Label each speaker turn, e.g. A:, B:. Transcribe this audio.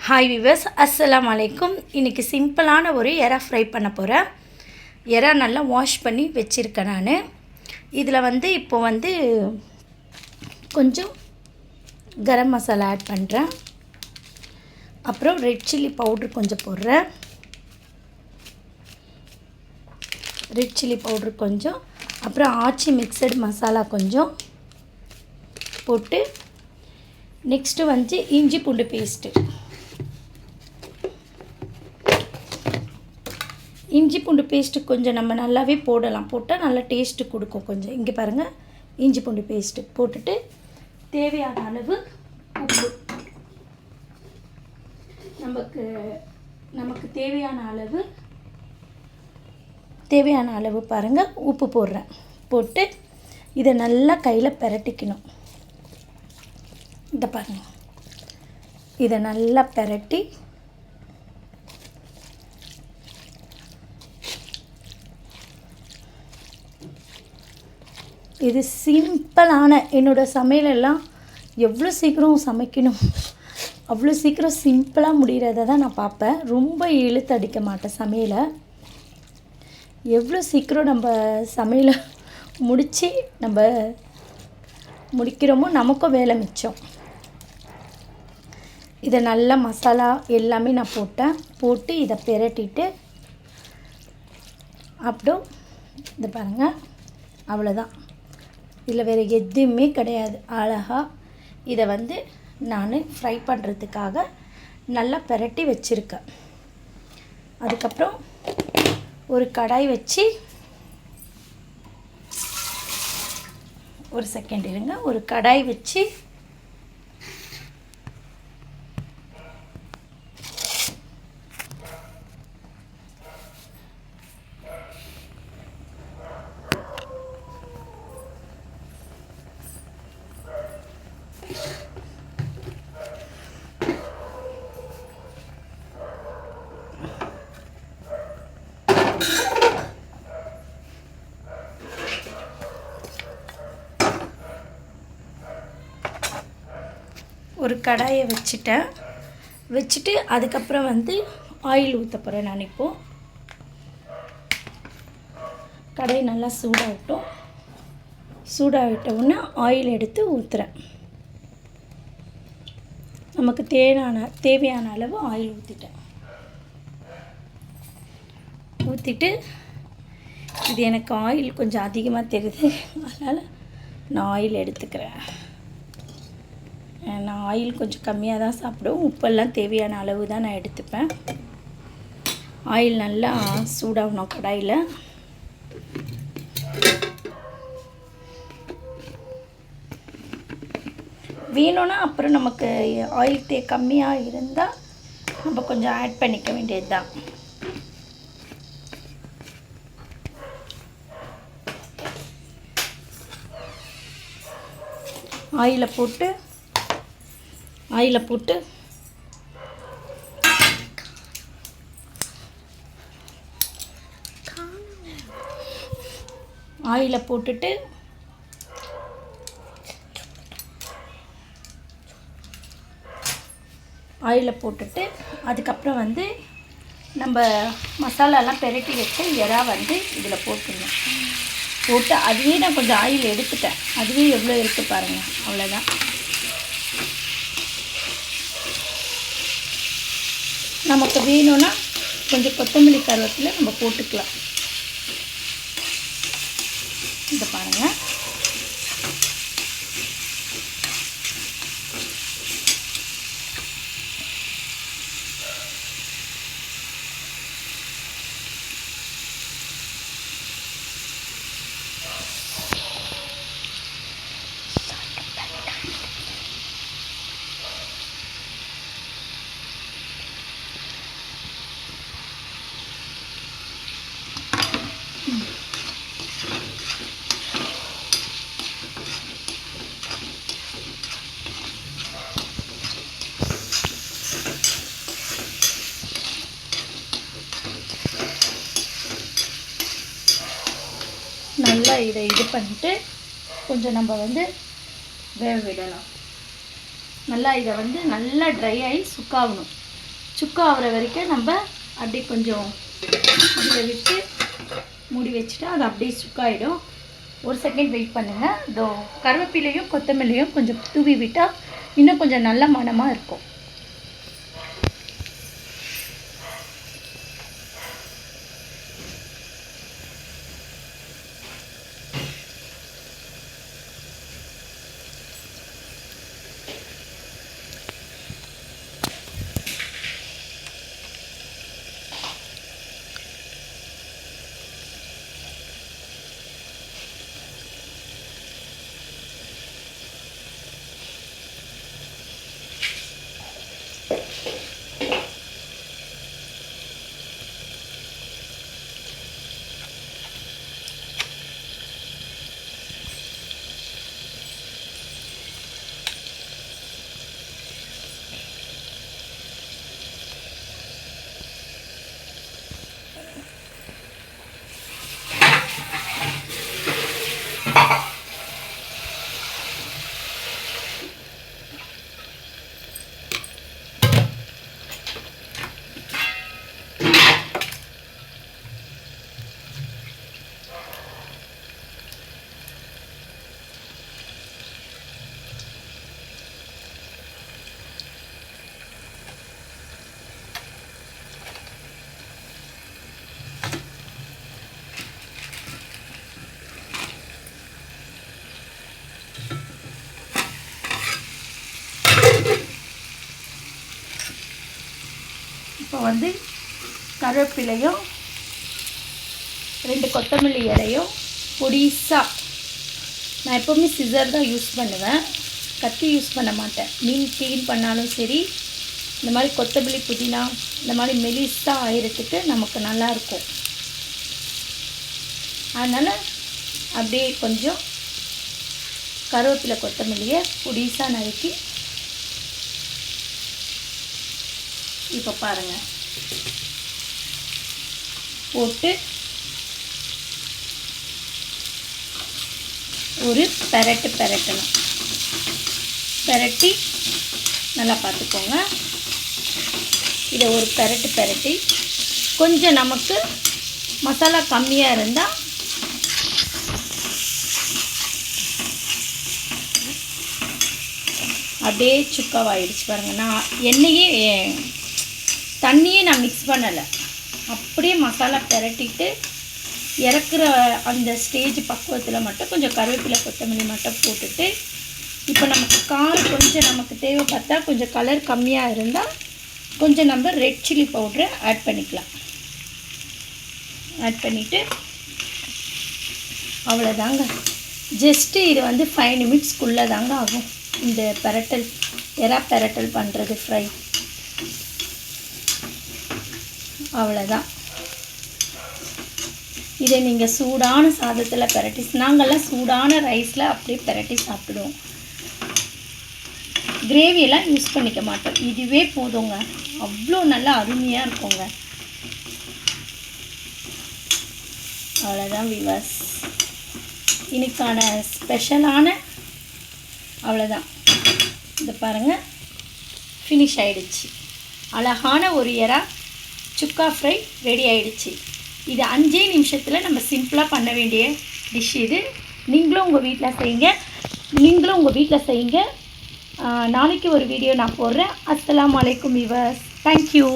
A: Hi viewers, அஸ்ஸலாமு அலைக்கும். இன்றைக்கி சிம்பிளான ஒரு எறா ஃப்ரை பண்ண போகிறேன். எறா நல்லா வாஷ் பண்ணி வச்சுருக்கேன் நான். இதில் இப்போ கொஞ்சம் கரம் மசாலா ஆட் பண்ணுறேன். அப்புறம் ரெட் சில்லி பவுட்ரு கொஞ்சம் போடுறேன். ரெட் சில்லி பவுட்ரு கொஞ்சம், அப்புறம் ஆச்சி மிக்சடு மசாலா கொஞ்சம் போட்டு, நெக்ஸ்ட்டு இஞ்சி பூண்டு பேஸ்ட்டு. இஞ்சி பூண்டு பேஸ்ட்டு கொஞ்சம் நம்ம நல்லாவே போடலாம். போட்டால் நல்லா டேஸ்ட்டு கொடுக்கும். கொஞ்சம் இங்கே பாருங்கள், இஞ்சி பூண்டு பேஸ்ட்டு போட்டுட்டு தேவையான அளவு உப்பு, நமக்கு தேவையான அளவு பாருங்கள் உப்பு போடுறேன். போட்டு இதை நல்லா கையில் பிரட்டிக்கணும். இதை பாருங்கள், இதை நல்லா பிரட்டி இது சிம்பிளான என்னோடய சமையலெல்லாம் எவ்வளோ சீக்கிரம் சமைக்கணும், அவ்வளோ சீக்கிரம் சிம்பிளாக முடிகிறத தான் நான் பார்ப்பேன். ரொம்ப இழுத்தடிக்க மாட்டேன் சமையலை. எவ்வளோ சீக்கிரம் நம்ம சமையலை முடித்து நம்ம முடிக்கிறோமோ நமக்கும் வேலை மிச்சம். இதை நல்லா மசாலா எல்லாமே நான் போட்டு இதை பிரட்டிட்டு அப்புறம் இதை பாருங்கள், அவ்வளோதான். இதில் வேறு எதுவுமே கிடையாது. அழகாக இதை நான் ஃப்ரை பண்ணுறதுக்காக நல்லா பிரட்டி வச்சுருக்கேன். அதுக்கப்புறம் ஒரு கடாய் வச்சு, ஒரு செகண்ட் இருங்க, ஒரு கடாய் வச்சு ஒரு கடாயை வச்சுட்டு அதுக்கப்புறம் ஆயில் ஊற்ற போகிறேன் நான். இப்போது கடாய் நல்லா சூடாகிட்டோன்னா ஆயில் எடுத்து ஊற்றுறேன். நமக்கு தேவையான அளவு ஆயில் ஊற்றிட்டு இது எனக்கு ஆயில் கொஞ்சம் அதிகமாக தெரியுது, அதனால் நான் ஆயில் எடுத்துக்கிறேன். நான் ஆயில் கொஞ்சம் கம்மியாக தான் சாப்பிடுவேன். உப்பெல்லாம் தேவையான அளவு தான் நான் எடுத்துப்பேன். ஆயில் நல்லா சூடாகணும் கடாயில். வேணும்னா அப்புறம் நமக்கு ஆயில் கம்மியாக இருந்தால் நம்ம கொஞ்சம் ஆட் பண்ணிக்க வேண்டியது தான். ஆயிலை போட்டு போட்டுட்டு அதுக்கப்புறம் நம்ம மசாலாலாம் பிரட்டி வச்சு எறா இதில் போட்டுடணும். போட்டு அதுவே நான் கொஞ்சம் ஆயில் எடுத்துட்டேன். அதுவே எவ்வளோ இருக்குது பாருங்கள், அவ்வளோதான். நமக்கு வேணும்னா கொஞ்சம் கொத்தமல்லி கருவேப்பிலை நம்ம போட்டுக்கலாம். இதை பாருங்கள், நல்லா இதை இது பண்ணிட்டு கொஞ்சம் நம்ம வேக விடலாம். நல்லா இதை நல்லா ட்ரை ஆகி சுக்காகணும். சுக்கா ஆகிற வரைக்கும் நம்ம அப்படியே கொஞ்சம் இதில் விட்டு மூடி வச்சுட்டா அது அப்படியே சுக்காயிடும். ஒரு செகண்ட் வெயிட் பண்ணுங்கள். இதோ கருவேப்பிலையும் கொத்தமல்லியும் கொஞ்சம் தூவி விட்டால் இன்னும் கொஞ்சம் நல்ல மணமாக இருக்கும். இப்போ வந்து கருவேப்பிலையும் 2 கொத்தமல்லி இலையும் பொடிசாக, நான் எப்போவுமே சிசர் தான் யூஸ் பண்ணுவேன், கத்தி யூஸ் பண்ண மாட்டேன். மீன் க்ளீன் பண்ணாலும் சரி, இந்த மாதிரி கொத்தமல்லி புதினா இந்த மாதிரி மெலிசாக ஆயிரத்துக்கு நமக்கு நல்லாயிருக்கும். அதனால் அப்படியே கொஞ்சம் கருவேப்பிலை கொத்தமல்லியை பொடிசாக நறுக்கி இப்போ பாருங்கள் போட்டு ஒரு பெரட்டணும். பெரட்டி நல்லா பார்த்துக்கோங்க. இதை ஒரு பெரட்டி கொஞ்சம் நமக்கு மசாலா கம்மியாக இருந்தால் அப்படியே சுக்காவாயிடுச்சு பாருங்கள். நான் தண்ணியே நான் மிக்ஸ் பண்ணலை, அப்படியே மசாலா பெரட்டிட்டு இறக்குற அந்த ஸ்டேஜ் பக்குவத்தில் மட்டும் கொஞ்சம் கருவேப்பிலை கொத்தமல்லி மட்டும் போட்டுட்டு, இப்போ நமக்கு காரம் கொஞ்சம் நமக்கு தேவைப்பட்டா கொஞ்சம் கலர் கம்மியாக இருந்தால் கொஞ்சம் நம்ம ரெட் சில்லி பவுடரை ஆட் பண்ணிக்கலாம். ஆட் பண்ணிவிட்டு அவ்வளோதாங்க. ஜஸ்ட்டு இது வந்து 5 நிமிட்ஸ்க்குள்ளே தாங்க ஆகும் இந்த எறா பெரட்டல் பண்ணுறது ஃப்ரை. அவ்வளோதான். இதை நீங்கள் சூடான சாதத்தில் பெரட்டி, நாங்கள்லாம் சூடான ரைஸில் அப்படியே பெரட்டி சாப்பிடுவோம். கிரேவியெல்லாம் யூஸ் பண்ணிக்க மாட்டோம், இதுவே போதுங்க. அவ்வளோ நல்லா அருமையாக இருக்குங்க. அவ்வளோதான் வியூவர்ஸ், இன்னைக்கான ஸ்பெஷலான அவ்வளோதான். இந்த பாருங்கள், ஃபினிஷ் ஆகிடுச்சு. அழகான ஒரு எறா சுக்கா ஃப்ரை ரெடி ஆகிடுச்சு. இது 5 நிமிஷத்தில் நம்ம சிம்பிளாக பண்ண வேண்டிய டிஷ் இது. நீங்களும் உங்கள் வீட்டில் செய்யுங்க. நாளைக்கு ஒரு வீடியோ நான் போடுறேன். அஸ்ஸலாமு அலைக்கும் வியூவர்ஸ். தேங்க்யூ.